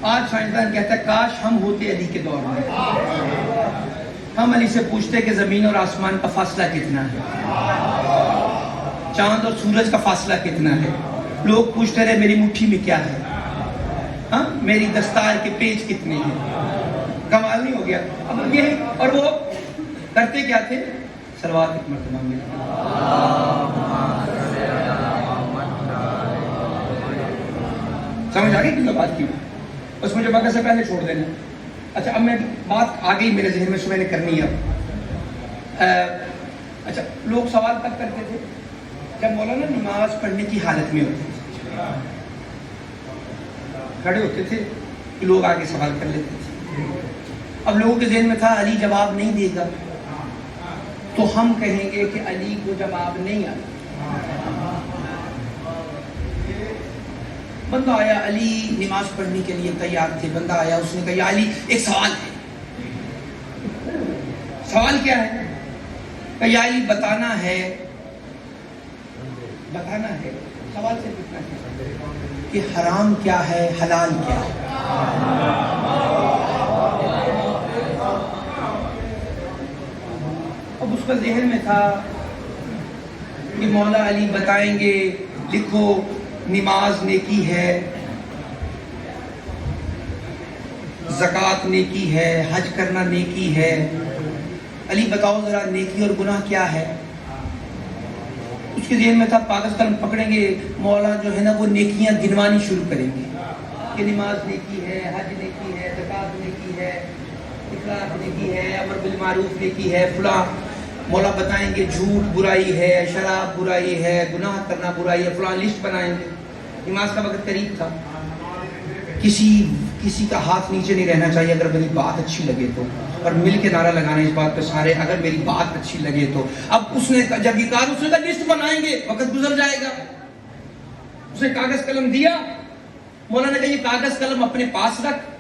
آج سائنسدان کہتا ہے کاش ہم ہوتے علی کے دور میں، ہم علی سے پوچھتے کہ زمین اور آسمان کا فاصلہ کتنا ہے، چاند اور سورج کا فاصلہ کتنا ہے. لوگ پوچھتے رہے میری مٹھی میں کیا ہے، ہاں میری دستار کے پیچ کتنے ہیں. کمال نہیں ہو گیا؟ اب یہ اور وہ کرتے کیا تھے؟ سلوات ایک مرتبہ میں سمجھ آ گئی کہ بات کی اس مجھے بقا سے پہلے چھوڑ دینا. اچھا اب میں بات آ گئی میرے ذہن میں، میں نے کرنی ہے اب. اچھا لوگ سوال تب کرتے تھے جب مولانا نماز پڑھنے کی حالت میں ہوتے تھے، کھڑے ہوتے تھے کہ لوگ آگے سوال کر لیتے تھے. اب لوگوں کے ذہن میں تھا علی جواب نہیں دے گا تو ہم کہیں گے کہ علی کو جواب نہیں آتا. بندہ آیا، علی نماز پڑھنے کے لیے تیار تھے، بندہ آیا اس نے کہا یا علی ایک سوال ہے. سوال کیا ہے؟ کہ یا علی بتانا ہے سوال سے پوچھنا ہے کہ حرام کیا ہے حلال کیا ہے. اب اس کا ذہن میں تھا کہ مولا علی بتائیں گے لکھو نماز نیکی ہے، زکوٰۃ نیکی ہے، حج کرنا نیکی ہے. علی بتاؤ ذرا نیکی اور گناہ کیا ہے. اس کے ذہن میں تھا کاغذ قلم پکڑیں گے، مولا جو ہے نا وہ نیکیاں گنوانی شروع کریں گے کہ نماز نیکی ہے، حج نیکی ہے، زکوٰۃ نیکی ہے، اخلاق نیکی ہے، امر بالمعروف نیکی ہے، فلاں. مولا بتائیں گے جھوٹ برائی ہے، شراب برائی ہے، گناہ کرنا برائی ہے، فلاں لسٹ بنائیں گے. نماز کا وقت قریب تھا، کسی کا ہاتھ نیچے نہیں رہنا چاہیے اگر میری بات اچھی لگے تو، اور مل کے نعرہ لگانا اس بات پہ سارے اگر میری بات اچھی لگے تو. اب اس نے جب یہ کہا اس نے کہا لسٹ بنائیں گے، وقت گزر جائے گا. اس نے کاغذ قلم دیا، مولا نے کہا یہ کاغذ قلم اپنے پاس رکھ،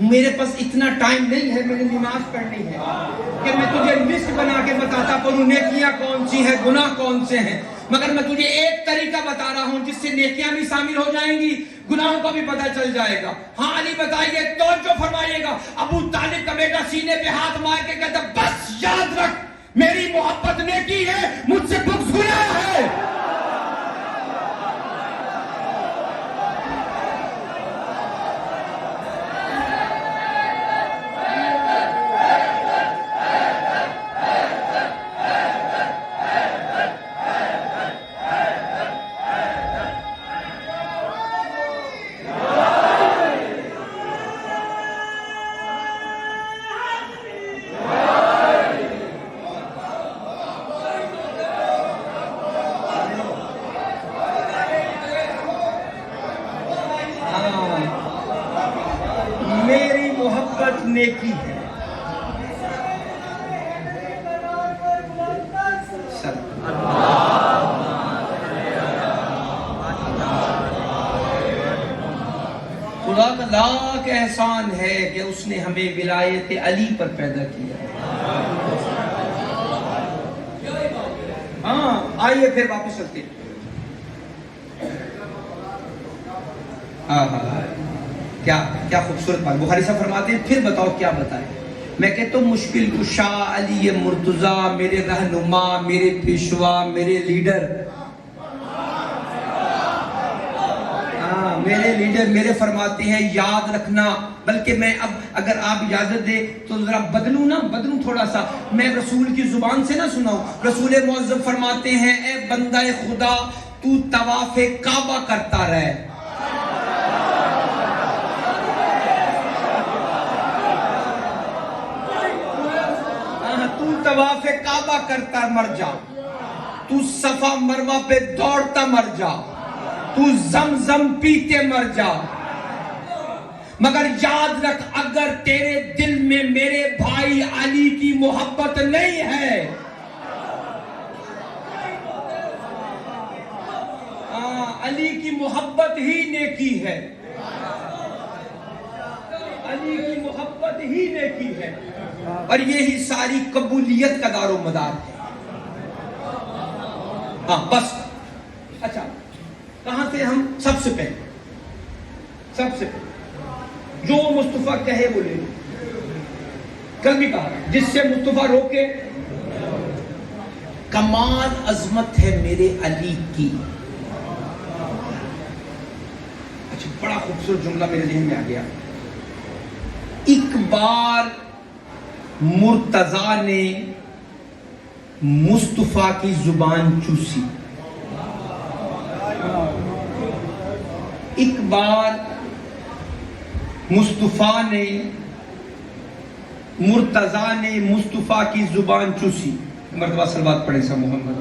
میرے پاس اتنا ٹائم نہیں ہے، میں نے نماز پڑھنی ہے کہ میں تجھے لسٹ بنا کے بتاتا پڑھوں نیکیاں کون سی ہیں، گناہ کون سے ہیں. مگر میں تجھے ایک طریقہ بتا رہا ہوں جس سے نیکیاں بھی شامل ہو جائیں گی، گناہوں کا بھی پتہ چل جائے گا. ہاں علی بتائیے، توجہ فرمائیے گا. ابو طالب کا بیٹا سینے پہ ہاتھ مار کے کہتا بس یاد رکھ میری محبت نیکی ہے، مجھ سے بغض گناہ ہے. نیکی ہے. خدا کا لاکھ احسان ہے کہ اس نے ہمیں ولایت علی پر پیدا کیا. ہاں آئیے پھر واپس چلتے. کیا خوبصورت بات. بخاری صاحب فرماتے ہیں پھر بتاؤ کیا بتائیں. میں کہتا ہوں مشکل کشا علی مرتضیٰ، میرے رہنما، میرے پیشوا، میرے لیڈر. میرے لیڈر میرے فرماتے ہیں یاد رکھنا. بلکہ میں اب اگر آپ اجازت دے تو ذرا بدلوں تھوڑا سا. میں رسول کی زبان سے نہ سناؤں. رسول معظم فرماتے ہیں اے بندہ خدا تو طواف کعبہ کرتا رہے. طواف کعبہ کرتا مر جا، تو صفا مروہ پہ دوڑتا مر جا، تو زمزم پیتے مر جا. مگر یاد رکھ اگر تیرے دل میں میرے بھائی علی کی محبت نہیں ہے، علی کی محبت ہی نیکی ہے، علی کی محبت ہی نیکی ہے. اور یہی ساری قبولیت کا دار و مدار ہے. ہاں بس. اچھا کہاں سے ہم سب سے پہلے جو مصطفیٰ کہے وہ لے لو. کل بھی کہا جس سے مصطفیٰ روکے. کمال عظمت ہے میرے علی کی. اچھا بڑا خوبصورت جملہ میرے ذہن میں آ گیا. ایک بار مرتضیٰ نے مصطفیٰ کی زبان چوسی. ایک بار مصطفیٰ نے مرتضیٰ نے مصطفیٰ کی زبان چوسی. مرتبہ صلوات پڑھیں سب محمد.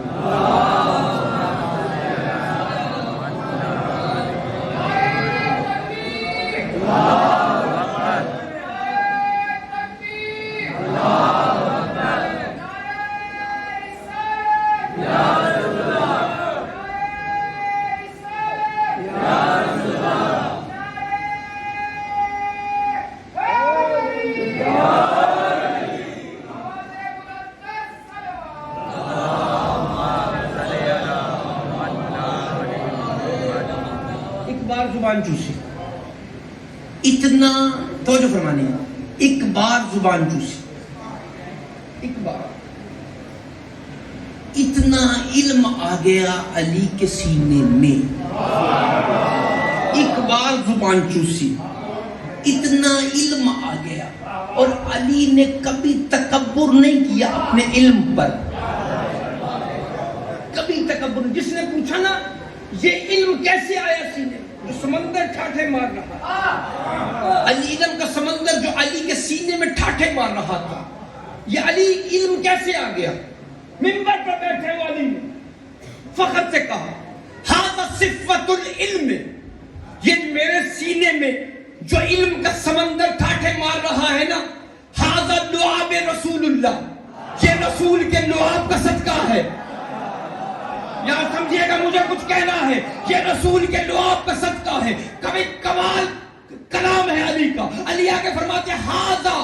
زبان چوسی. اتنا توجہ فرمانی ہے. ایک بار زبان چوسی. ایک بار اتنا علم آ گیا علی کے سینے میں. ایک بار زبان چوسی اتنا علم آ گیا. اور علی نے کبھی تکبر نہیں کیا اپنے علم پر. کبھی تکبر. جس نے پوچھا نا یہ علم کیسے آیا سینے میں، جو سمندر ٹھاٹھے مار رہا، علی علم کا سمندر جو علی کے سینے میں ٹھاٹھے مار رہا تھا، یہ علی علم کیسے آ گیا؟ منبر پر بیٹھے وہ علی نے فخر سے کہا ھذا صفت العلم، یہ میرے سینے میں جو علم کا سمندر ٹھاٹھے مار رہا ہے نا، ھذا لعاب رسول اللہ، یہ رسول کے لعاب کا صدقہ ہے. یہاں سمجھیے گا مجھے کچھ کہنا ہے، یہ رسول کے لعاب کا صدقہ ہے. کبھی کمال کلام ہے علی کا. علی آگے فرماتے ہیں ھذا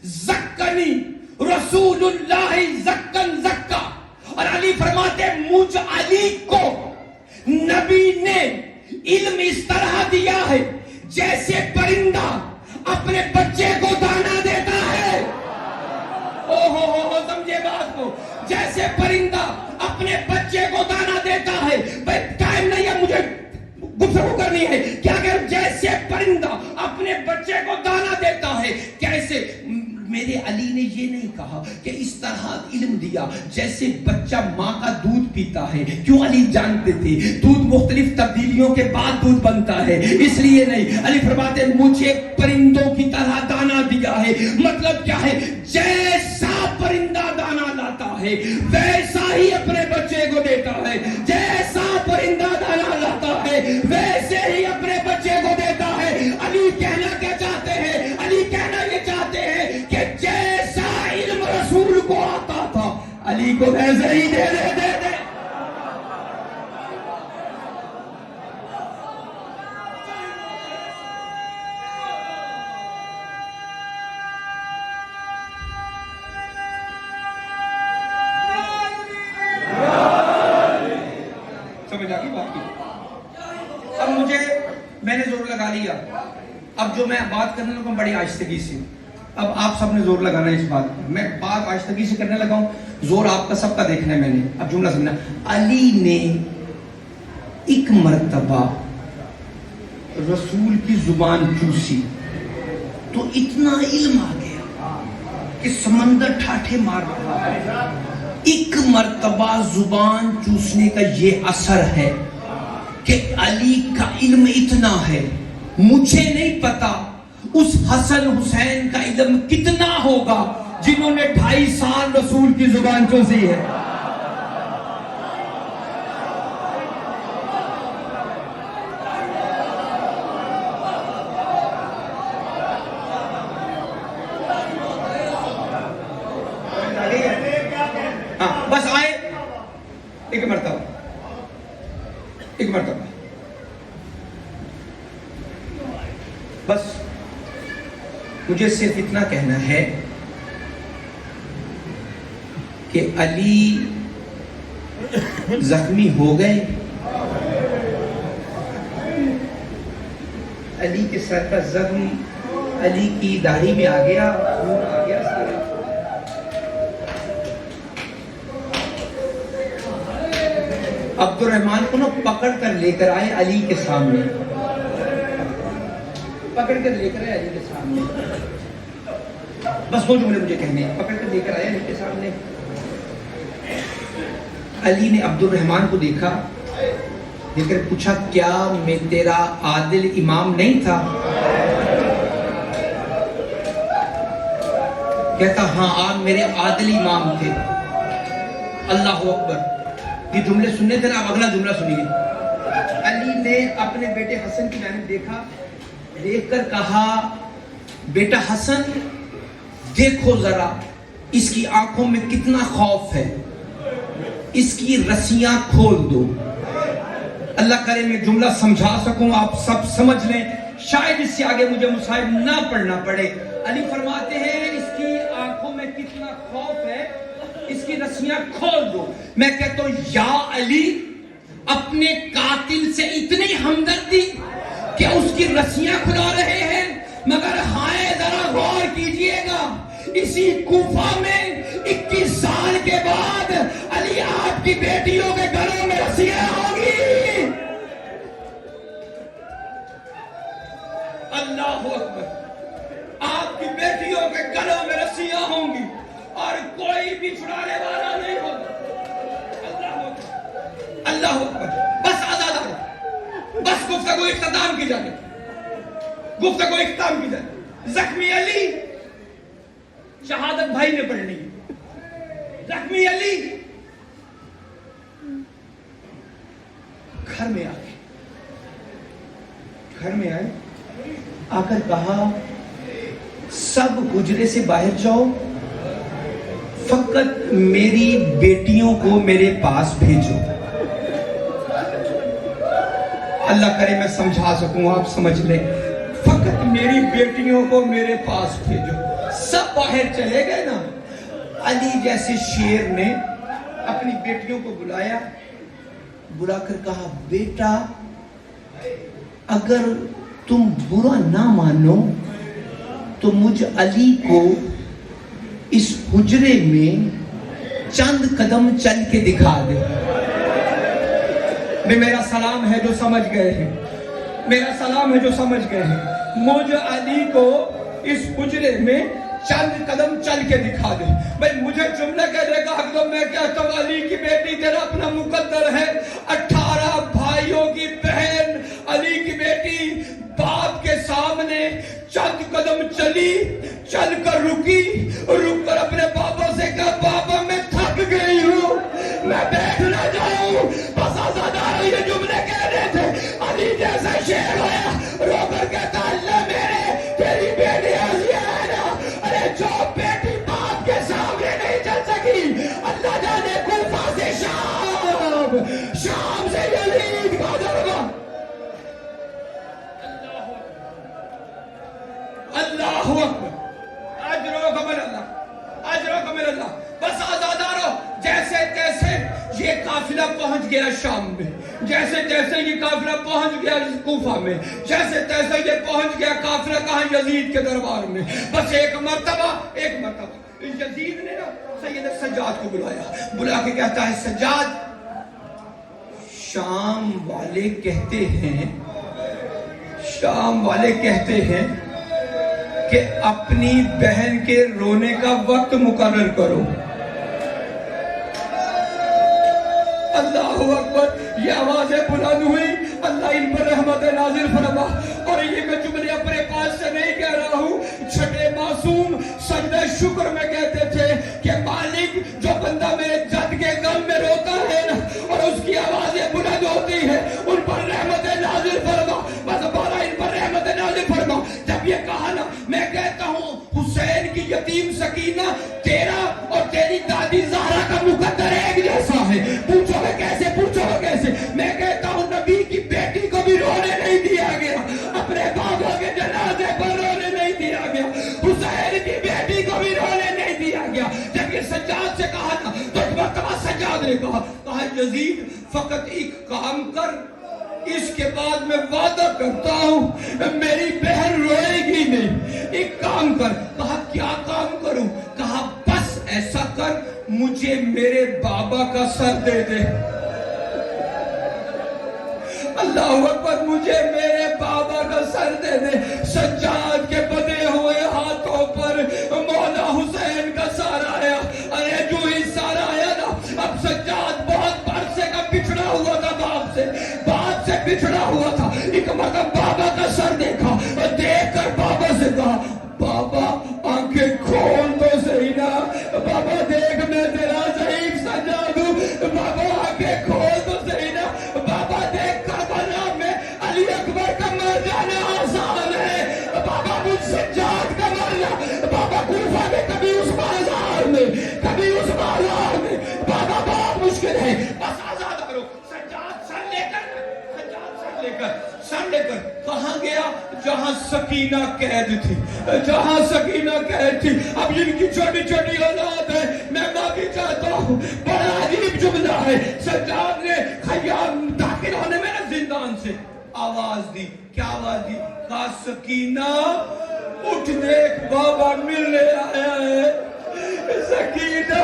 زکانی رسول اللہ زکن زکا. اور علی فرماتے ہیں مجھ علی کو نبی نے علم اس طرح دیا ہے جیسے پرندہ اپنے بچے کو دانا دیتا ہے. سمجھے بات کو، جیسے پرندہ اپنے بچے کو دانا دیتا ہے. بھائی ٹائم نہیں ہے، مجھے گفتگو کرنی ہے. کیا کہ جیسے پرندہ اپنے بچے کو دانا دیتا ہے، کیسے میرے علی نے یہ نہیں کہا کہ اس طرح علم دیا جیسے بچہ ماں کا دودھ پیتا ہے. کیوں؟ علی جانتے تھے دودھ مختلف تبدیلیوں کے بعد دودھ بنتا ہے، اس لیے نہیں. علی فرماتے ہیں مجھے پرندوں کی طرح دانا دیا ہے. مطلب کیا ہے؟ جیسا پرندہ دانا لاتا ہے ویسا ہی اپنے بچے کو دیتا ہے. جیسا پرندہ دانا لاتا ہے ویسے ہی اپنے بچے کو دیتا ہے. علی کہنا کیا چاہتے ہیں؟ علی کہنا یہ چاہتے ہیں کہ جیسا علم رسول کو آتا تھا علی کو ویسے ہی دے دے دے دے. اب مجھے میں نے زور لگا لیا. اب جو میں بات کرنے لگا بڑی آہستگی سے. اب آپ سب نے زور لگانا ہے اس بات پر. میں بات آہستگی سے کرنے لگا ہوں، زور آپ کا سب کا دیکھنا ہے میں نے. اب جملہ سمجھنا. علی نے ایک مرتبہ رسول کی زبان چوسی تو اتنا علم آ گیا کہ سمندر ٹھاٹھے مار رہا ہے. ایک مرتبہ زبان چوسنے کا یہ اثر ہے کہ علی کا علم اتنا ہے. مجھے نہیں پتا اس حسن حسین کا علم کتنا ہوگا جنہوں نے 2.5 سال رسول کی زبان چوسی ہے. بس آئے ایک مرتبہ بس مجھے صرف اتنا کہنا ہے کہ علی زخمی ہو گئے. علی کے سر کا زخم علی کی داڑھی میں آ گیا، خون آ گیا سارا۔ عبد الرحمن کو پکڑ کر لے کر آئے علی کے سامنے، پکڑ کر لے کر آئے علی کے سامنے، بس وہ جملے مجھے کہنے ہیں، پکڑ کر لے کر آئے علی کے سامنے۔ علی نے عبد الرحمن کو دیکھا، دیکھ کر پوچھا کیا میں تیرا عادل امام نہیں تھا؟ کہتا ہاں آپ میرے عادل امام تھے۔ اللہ اکبر، یہ جملے سننے تھے نا، اب اگلا جملہ سنیے۔ علی نے اپنے بیٹے حسن کی جانب دیکھا، دیکھ کر کہا بیٹا حسن دیکھو ذرا اس کی آنکھوں میں کتنا خوف ہے، اس کی رسیاں کھول دو۔ اللہ کرے میں جملہ سمجھا سکوں، آپ سب سمجھ لیں، شاید اس سے آگے مجھے مصائب نہ پڑھنا پڑے۔ علی فرماتے ہیں اس کی آنکھوں میں کتنا خوف ہے، اس کی رسیاں کھول دو۔ میں کہتا ہوں یا علی، اپنے قاتل سے اتنی ہمدردی کہ اس کی رسیاں کھلا رہے ہیں، مگر ہائے ذرا غور کیجئے گا، اسی کوفہ میں 21 سال کے بعد علی آپ کی بیٹیوں کے گھروں میں رسیاں ہوں گی۔ اللہ اکبر، آپ کی بیٹیوں کے گلوں میں رسیاں ہوں گی اور کوئی بھی چھڑانے والا نہیں ہوگا۔ اللہ اکبر، اللہ اکبر، بس آزاد آئے، بس گفتگو اختتام کی جائے، گفتگو اختتام کی جائے۔ زخمی علی، شہادت بھائی نے پڑھنی، زخمی علی گھر میں آئے، گھر میں آئے، آ کر کہا سب حجرے سے باہر جاؤ، فقط میری بیٹیوں کو میرے پاس بھیجو۔ اللہ کرے میں سمجھا سکوں، آپ سمجھ لیں، فقط میری بیٹیوں کو میرے پاس بھیجو۔ سب باہر چلے گئے نا، علی جیسے شیر نے اپنی بیٹیوں کو بلایا، بلا کر کہا بیٹا اگر تم برا نہ مانو تو مجھ علی کو اس حجرے میں چند قدم چل کے دکھا دے۔ میرا سلام ہے جو سمجھ گئے ہیں، میرا سلام ہے جو سمجھ گئے ہیں، مجھ علی کو اس حجرے میں چند قدم چل کے دکھا دے۔ بھئی مجھے جملہ کہنے کا حق دو، میں کہتا ہوں علی کی بیٹی تیرا اپنا مقدر ہے، 18 بھائیوں کی بہن علی کی بیٹی باپ کے سامنے چند قدم چلی، چل کر رکی، رک کر اپنے پاپا سے کہا پاپا میں تھک گئی ہوں، میں بیٹھ نہ جاؤں، بس آزادار یہ جملے کہنے تھے۔ علی جیسا شیر ہویا، رو کر کہتا اللہ میرے تیری بیٹی ایسی ہے نا، ارے جو بیٹی باپ کے سامنے نہیں چل سکی، اللہ جانے کوفہ سے شام، شام سے یزید کا دربہ۔ اللہ اکبر، اجرکم اللہ، اجرکم اللہ۔ بس آزادارو، جیسے تیسے یہ قافلہ پہنچ گیا شام میں، جیسے تیسے یہ قافلہ پہنچ گیا کوفہ میں، جیسے تیسے یہ پہنچ گیا قافلہ کہاں یزید کے دربار میں۔ بس ایک مرتبہ یزید نے نا سید سجاد کو بلایا، بلا کے کہتا ہے سجاد شام والے کہتے ہیں، شام والے کہتے ہیں کہ اپنی بہن کے رونے کا وقت مقرر کرو۔ اللہ اکبر، یہ آوازیں بلند ہوئی، اللہ ان پر رحمت نازل فرما۔ اور یہ میں جملے اپنے پاس سے نہیں کہہ رہا ہوں، چھٹے معصوم سجدہ شکر میں کہتے تھے کہ مالک جو بندہ میرے جد کے غم میں روتا ہے نا اور اس کی آوازیں بلند ہوتی ہیں، ان پر رحمت نازل فرما، بس بارہ ان پر رحمت نازل فرما۔ جب یہ کہا نا، میں کہتا ہوں حسین کی یتیم سکینہ تیرا اور تیری دادی زہرا کا مقدر ایک جیسا ہے، پوچھو گے کیسے، پوچھو گے کیسے؟ میں کہتا ہوں نبی کی بیٹی کو بھی رونے نہیں دیا گیا، اپنے بابا کے جنازے پر رونے نہیں دیا گیا، حسین کی بیٹی کو بھی رونے نہیں دیا گیا۔ جب یہ سجاد سے کہا نا تو ایک مرتبہ سجاد نے کہا یزید فقط ایک کام کر، اس کے بعد میں وعدہ کرتا ہوں میری بہن روئے گی نہیں. ایک کام کر. کہا کیا کام کروں؟ کہا بس ایسا کر مجھے میرے بابا کا سر دے دے. اللہ اکبر. مجھے میرے بابا کا سر دے دے. سجاد کے بدے ہوئے ہاتھوں پر مولا حسین کا سارا آیا. ارے جو ہی سارا آیا نا, اب سجاد بہت عرصے کا بچھڑا ہوا تھا باپ سے بچھڑا ہوا تھا. ایک مرتبہ بابا کا سر دیکھا اور دیکھ کر بابا سے کہا بابا آنکھیں کھول تو صحیح نا. بابا دیکھ میں تیرا ضعیف سجاد ہوں. بابا آنکھیں کھول تو صحیح نا. بابا دیکھ کربلا میں علی اکبر کا مر جانا آسان ہے. بابا مجھ سجاد کا مرنا. بابا کوفہ میں کبھی اس بازار میں بابا بہت مشکل ہے. بس آزاد کرو. سجاد سر لے کر کہاں گیا؟ جہاں سکینہ قید تھی. اب ان کی چھوٹی چھوٹی اولاد ہے. میں معافی چاہتا ہوں. بڑا عجیب جملہ ہے. سجاد نے خیام داخل ہونے میں نا زندان سے آواز دی. کیا آواز دی؟ کہا سکینہ اٹھ دیکھ بابا ملنے آیا ہے. سکینہ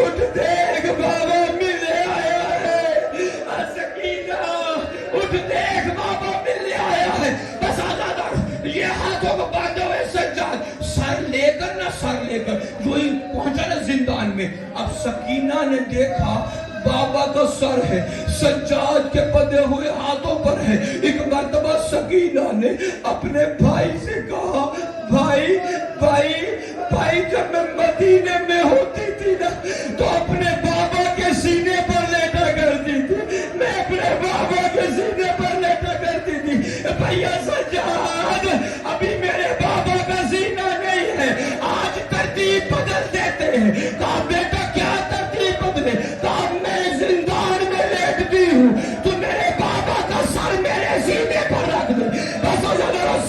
اٹھ دیکھ بابا ملنے آیا ہے. سکینہ اٹھ دیکھ بابا ملنے آیا ہے. بس آزاد. یہ ہاتھوں کو باندھے ہوئے سجاد سر لے کر جو ہی پہنچا نا زندان میں. اب سکینہ نے دیکھا بابا کا سر ہے سجاد کے بدے ہوئے ہاتھوں پر ہے. ایک مرتبہ سکینہ نے اپنے بھائی سے کہا بھائی جب میں مدینے میں ہوتی تھی نا تو اپنے بابا کے سینے پر لیٹا کرتی تھی. میں اپنے بابا کے سینے پر لیٹا کرتی تھی. بھیا سجاد ابھی میرے بابا کا سینہ نہیں ہے. آج ترتیب بدل دیتے ہیں. کہا بیٹا کیا ترتیب بدلے؟ کہا میں زندان میں لیٹتی ہوں تو میرے بابا کا سر میرے سینے پر رکھ دے. بس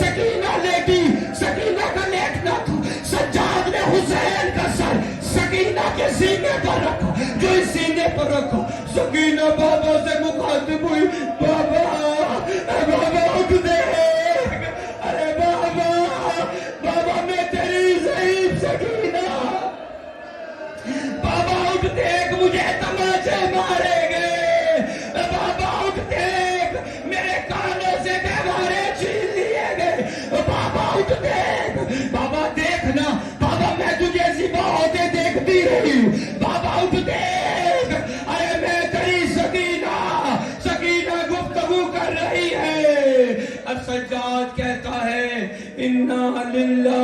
سکینہ لیٹی. سکینہ کا لیٹنا تھا. سجاد نے حسین کا سر سکینہ کے سینے پر رکھا. جو اس سینے پر رکھا سکینہ بابا سے مخاطب ہوئی. بابا اٹھ دیکھ. ارے بابا میں تیری ضعیف سکینہ. بابا اٹھ دیکھ مجھے تماچے مارے گئے. بابا اٹھ دیکھ میرے کانوں سے دیوارے چھین لیے گئے. بابا اٹھ دیکھ. بابا دیکھنا بابا میں تجھے ذبح ہوتے دیکھتی رہی ہوں. بابا اٹھ دیکھ. ارے میں تیری سکینہ گفتگو کر رہی ہے. اب سجاد کہتا ہے انا للہ